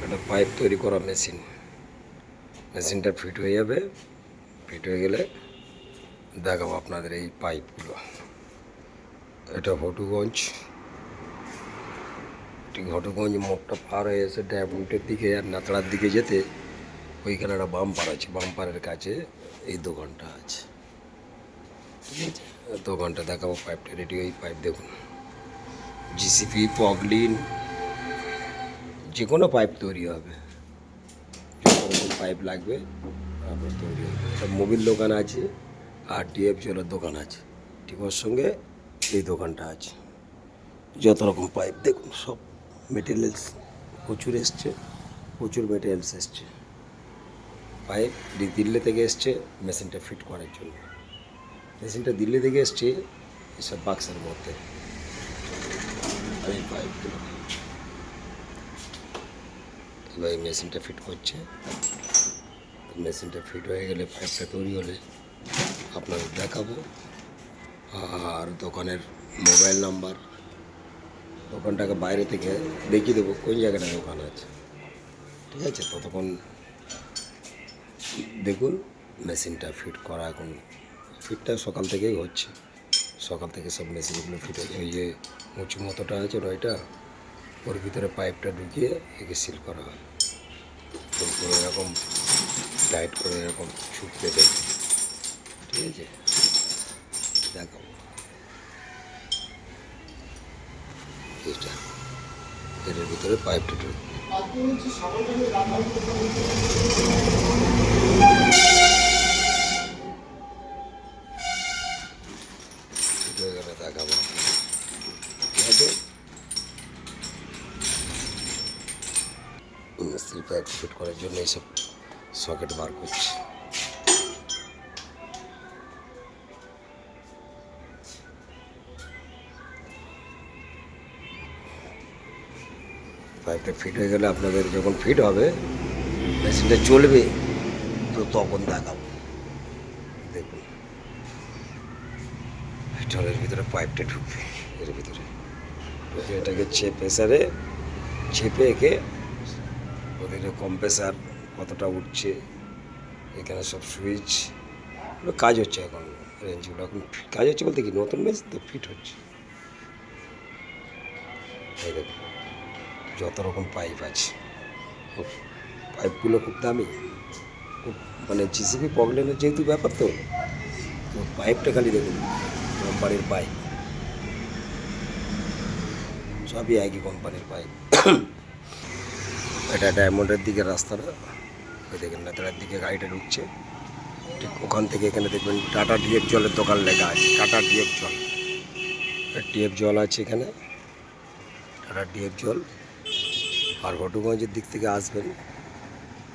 একটা পাইপ তৈরি করা মেশিনটা ফিট হয়ে যাবে। ফিট হয়ে গেলে দেখাবো আপনাদের এই পাইপগুলো। এটা ঘটকগঞ্জ মোড়টা পার হয়ে এসে ড্যামরুটের দিকে আর নাতড়ার দিকে যেতে ওইখানে একটা বাম্পার আছে, বাম্পারের কাছে এই দোকানটা আছে। ঠিক আছে, দোকানটা দেখাবো। পাইপটা রেডি, ওই পাইপ দেখুন, জিসিপি, পগলিন, যে কোনো পাইপ তৈরি হবে, যত রকম পাইপ লাগবে আপনার তৈরি হবে। একটা মোবিল দোকান আছে আর ডিএফ জলের দোকান আছে, ঠিক ওর সঙ্গে এই দোকানটা আছে। যত রকম পাইপ দেখুন, সব মেটেরিয়ালস প্রচুর এসছে, প্রচুর মেটেরিয়ালস এসছে। পাইপ দিল্লি থেকে এসছে মেশিনটা ফিট করার জন্য। মেশিনটা দিল্লি থেকে এসছে এসব বাক্সের মধ্যে। আর এই পাইপগুলো এবার এই মেশিনটা ফিট করছে। মেশিনটা ফিট হয়ে গেলে, পাইপটা তৈরি হলে আপনাদের দেখাবো। আর দোকানের মোবাইল নাম্বার, দোকানটাকে বাইরে থেকে দেখিয়ে দেবো কোন জায়গাটা দোকান আছে। ঠিক আছে, ততক্ষণ দেখুন। মেশিনটা ফিট করা এখন ফিটটা সকাল থেকেই হচ্ছে। সকাল থেকে সব মেশিনগুলো ফিট হয়ে, ওই যে উঁচু মতোটা আছে ওইটা, ওর ভিতরে পাইপটা ঢুকিয়ে একে সিল করা হয়। এরকম টাইট করে এরকম শুকিয়ে দেয়। ঠিক আছে, দেখাবো এটা, এর ভিতরে পাইপটা ঢুকবে। দেখাবো। ঠিক আছে, মিস্ত্রি পাইপ ফিট করার জন্য এইসব সকেট বার করছে। পাইপটা ফিট হয়ে গেলে আপনাদের যখন ফিট হবে, মেশিনটা চলবে, তো তখন দেখাবো। দেখুন, জলের ভিতরে পাইপটা ঢুকবে, এর ভিতরে ঢুকে এটাকে প্রেসারে চেপে একে ওদের কম্প্রেসার কতটা উঠছে, এখানে সব সুইচ কাজ হচ্ছে এখন। রেঞ্জগুলো এখন কাজ হচ্ছে বলতে কি, নতুন মেশিন তো ফিট হচ্ছে। এই দেখুন, যত রকম পাইপ আছে, পাইপগুলো খুব দামি, খুব মানে জিসিপি পগলেনের যেহেতু ব্যাপার, তো পাইপটা খালি দেখুন, কোম্পানির পাইপ, সবই একই কোম্পানির পাইপ। এটা ডায়মন্ডের দিকে রাস্তাটা, ওই দেখেন নেতার দিকে গাড়িটা ঢুকছে। ঠিক ওখান থেকে এখানে দেখবেন টাটা ডিএফ জলের দোকান লেখা আছে, টাটা ডিএফ জল। ডিএফ জল আছে এখানে, টাটা ডিএফ জল। আর ঘটকগঞ্জের দিক থেকে আসবেন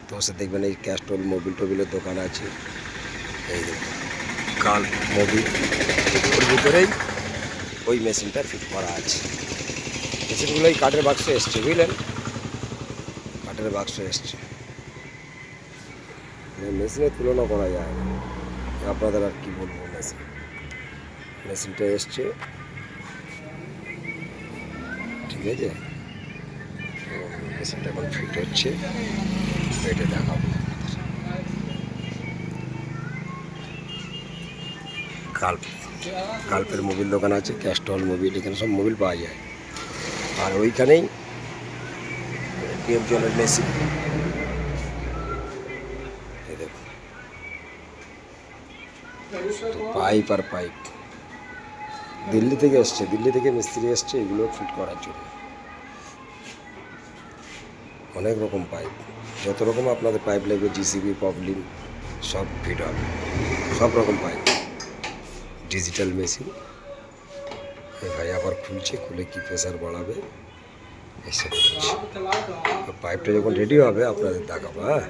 তো সে দেখবেন এই ক্যাস্ট্রল মোবিল টোবিলের দোকান আছে। এই দেখুন কাল মোবিল, ওর ভিতরেই ওই মেশিনটা ফিট করা আছে। মেশিনগুলো এই কাঠের বাক্স এসছে, বুঝলেন, কাঠের বাক্স এসছে। মেশিনের তুলনা করা যায় না, আপনাদের আর কি বলবো। মেশিনটা এসছে, ঠিক আছে, মেশিনটা এখন ফিট হচ্ছে, এটা দেখাবো। কাল্পের মোবিল দোকান আছে, ক্যাস্ট্রল মোবিল, এখানে সব মোবিল পাওয়া যায়। আর ওইখানেই ডিএফ জলের মেশিন। এই দেখুন পাইপ আর পাইপ দিল্লি থেকে এসছে, দিল্লি থেকে মিস্ত্রি এসছে এগুলো ফিট করার জন্য। অনেক রকম পাইপ, যত রকম আপনাদের পাইপ লাগবে, জিসিবি, পগলিন, সব ফিট হবে। সব রকম পাইপ, ডিজিটাল মেশিন। এই ভাই আবার খুলছে, খুলে কি প্রেসার বাড়াবে এসব করছে। পাইপটা যখন রেডি হবে আপনাদের দেখাবো। হ্যাঁ,